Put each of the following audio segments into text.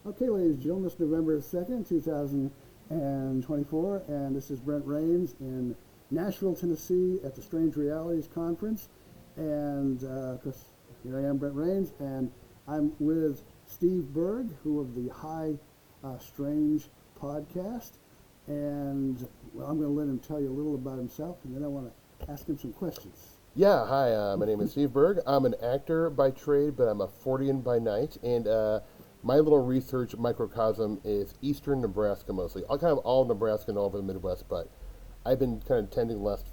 Okay, ladies and gentlemen, it's November 2nd, 2024, and this is Brent Rains in Nashville, Tennessee at the Strange Realities Conference. And, of course, here I am, Brent Rains, and I'm with Steve Berg, who of the High Strange podcast. And, well, I'm going to let him tell you a little about himself, and then I want to ask him some questions. Yeah, hi, my name is Steve Berg. I'm an actor by trade, but I'm a Fortean by night, and my little research microcosm is eastern Nebraska mostly. Kind of all Nebraska and all over the Midwest, but I've been kind of tending the last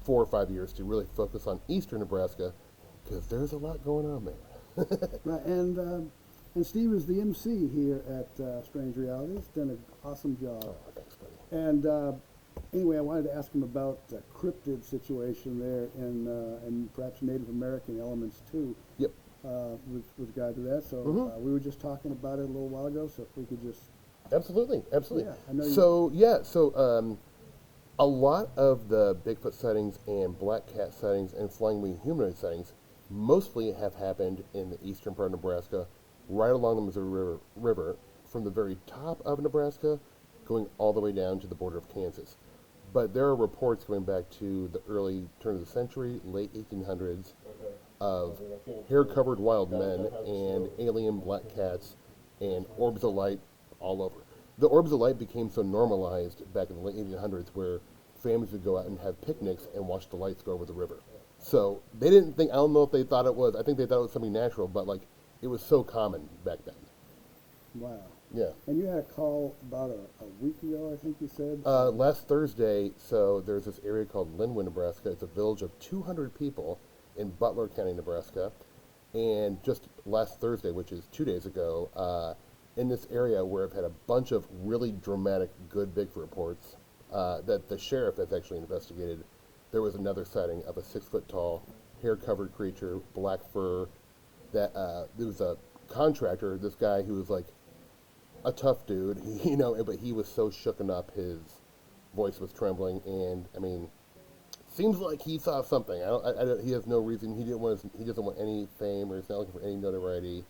4 or 5 years to really focus on eastern Nebraska, because there's a lot going on there. Right, and Steve is the MC here at Strange Realities. Done an awesome job. Oh, thanks, buddy. And anyway, I wanted to ask him about the cryptid situation there and perhaps Native American elements too. Yep. With regard to that. So we were just talking about it a little while ago, so if we could just... Absolutely. Yeah, I know So a lot of the Bigfoot sightings and black cat sightings and flying wing humanoid sightings mostly have happened in the eastern part of Nebraska, right along the Missouri River, from the very top of Nebraska, going all the way down to the border of Kansas. But there are reports going back to the early turn of the century, late 1800s, of hair-covered wild men and alien black cats and orbs of light all over. The orbs of light became so normalized back in the late 1800s where families would go out and have picnics and watch the lights go over the river. So they didn't think, I don't know if they thought it was, I think they thought it was something natural, but like it was so common back then. Wow. Yeah. And you had a call about a week ago, I think you said? Last Thursday, so there's this area called Linwood, Nebraska. It's a village of 200 people in Butler County, Nebraska. And just last Thursday, which is 2 days ago, in this area where I've had a bunch of really dramatic good Bigfoot reports that the sheriff has actually investigated, there was another sighting of a 6-foot-tall, hair-covered creature, black fur, that there was a contractor, this guy who was like a tough dude, but he was so shooken up, his voice was trembling, and I mean, seems like he saw something. He has no reason. He doesn't want any fame, or he's not looking for any notoriety.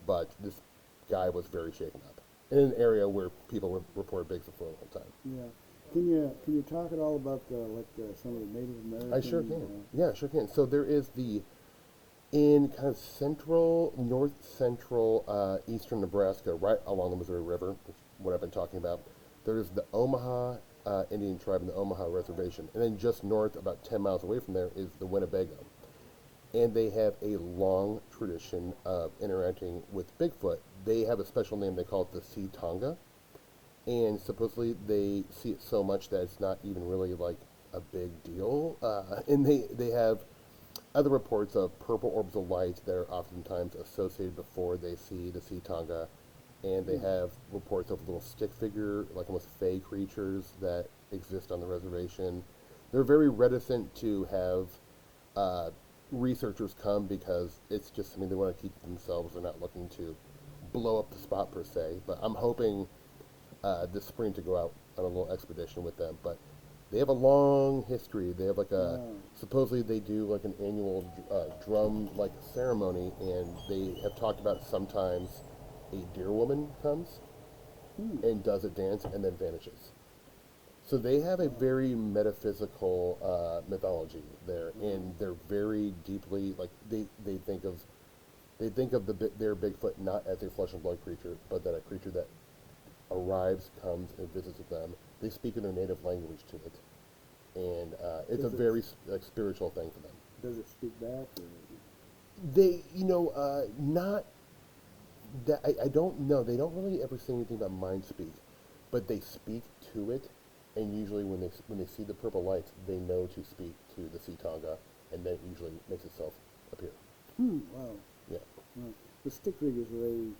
But this guy was very shaken up in an area where people report Bigfoot for a long time. Yeah. Can you talk at all about some of the Native American? I sure can. Yeah, sure can. So there is in kind of north central eastern Nebraska, right along the Missouri River, which is what I've been talking about, there's the Omaha Indian tribe and the Omaha Reservation. And then just north, about 10 miles away from there, is the Winnebago. And they have a long tradition of interacting with Bigfoot. They have a special name, they call it the Sea Tonga. And supposedly they see it so much that it's not even really like a big deal. And they have other reports of purple orbs of light that are oftentimes associated before they see the Sea Tonga. And they have reports of little stick figure, like almost fey creatures that exist on the reservation. They're very reticent to have researchers come because it's just something they want to keep to themselves. They're not looking to blow up the spot per se. But I'm hoping this spring to go out on a little expedition with them. But they have a long history. They have supposedly they do like an annual drum like ceremony, and they have talked about sometimes a deer woman comes and does a dance and then vanishes. So they have a very metaphysical mythology there, and they're very deeply like they think of their Bigfoot not as a flesh and blood creature, but that a creature that arrives, comes, and visits with them. They speak in their native language to it, and it's a very spiritual thing for them. Does it speak back? Or? They, not that I don't know. They don't really ever say anything about mind speak, but they speak to it, and usually when they see the purple lights, they know to speak to the Sea Tonga, and then it usually makes itself appear. Wow. Yeah. The stick figures, are they,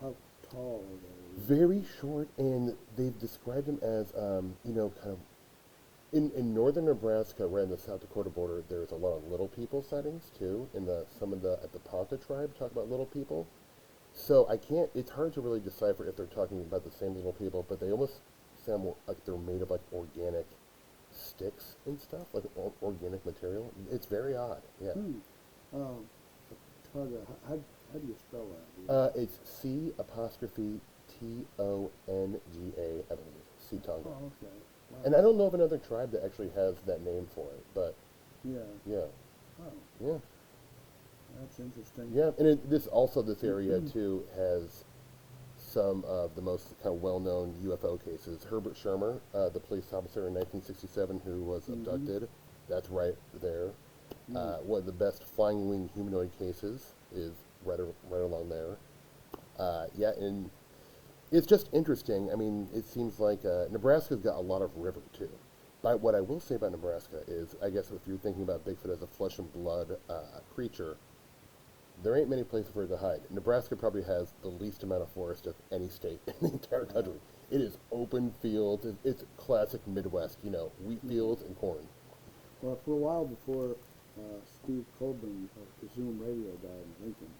how tall are they? Very short, and they've described them as, kind of, in northern Nebraska, right in the South Dakota border, there's a lot of little people sightings, too, at the Ponca tribe talk about little people. So it's hard to really decipher if they're talking about the same little people, but they almost sound more like they're made of, like, organic sticks and stuff, like organic material. It's very odd, yeah. Tonga, how do you spell that? It's C apostrophe Tonga, I believe. C Tonga. Oh, okay. Wow. And I don't know of another tribe that actually has that name for it, but Yeah. yeah, Wow. yeah, That's interesting. yeah. And this area too has some of the most kind of well-known UFO cases. Herbert Schirmer, the police officer in 1967 who was abducted, that's right there. One of the best flying wing humanoid cases is right along there. Yeah, and it's just interesting. I mean, it seems like Nebraska's got a lot of river too. But what I will say about Nebraska is, I guess if you're thinking about Bigfoot as a flesh and blood creature, there ain't many places for it to hide. Nebraska probably has the least amount of forest of any state in the entire country. It is open fields. It's classic Midwest, wheat fields and corn. Well, for a while before Steve Colburn of Presume Radio died in Lincoln,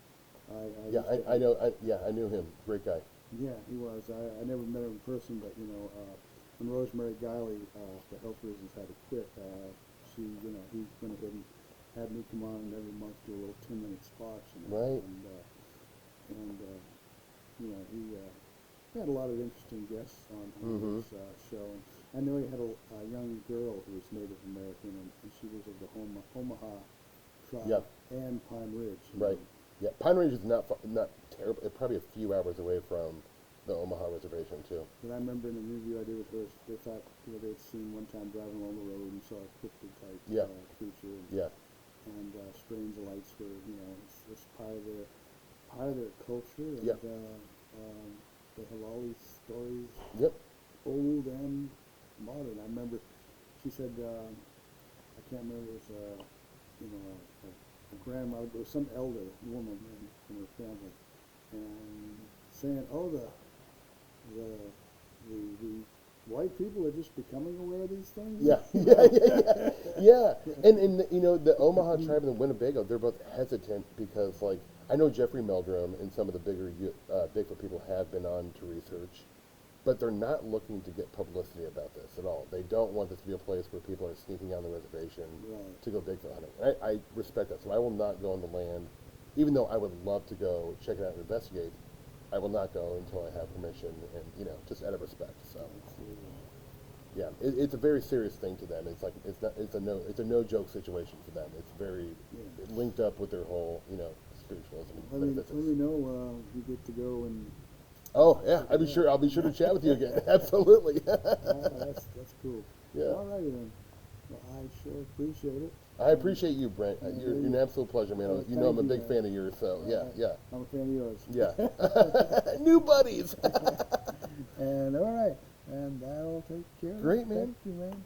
I know. I knew him. Great guy. Yeah, he was. I never met him in person, but when Rosemary Guiley, for health reasons, had to quit, he went ahead and had me come on every month do a little 10-minute spots. Right. And he had a lot of interesting guests on his show. I know he had a young girl who was Native American, and she was of the Omaha tribe and Pine Ridge. Right. Yeah, Pine Ridge is not terrible. It's probably a few hours away from the Omaha reservation too. But I remember in an interview I did with her, they thought they'd seen one time driving along the road and saw a cryptid type creature. And strange lights were, it's part of their culture. And they have all these stories, old and modern. I remember she said, I can't remember, it was a grandmother, but it was some elder woman in her family, and saying, "Oh, the white people are just becoming aware of these things." Yeah. And the Omaha tribe and the Winnebago, they're both hesitant because, like, I know Jeffrey Meldrum and some of the bigger Bigfoot people have been on to research, but they're not looking to get publicity about this at all. They don't want this to be a place where people are sneaking on the reservation to go Bigfoot hunting. I respect that, so I will not go on the land, even though I would love to go check it out and investigate. I will not go until I have permission, and just out of respect. So, yeah, it's a very serious thing to them. It's like it's a no joke situation for them. It's very linked up with their whole spiritualism. Let me know you get to go and. Oh yeah, I'll be sure to chat with you again. Absolutely. That's cool. Yeah. All righty then. Well, I sure appreciate it. I appreciate you, Brent. You're an absolute pleasure, man. I'm a big fan of yours, so yeah. I'm a fan of yours. Yeah. New buddies. And all right, and that'll take care of it. Great, man. Thank you, man.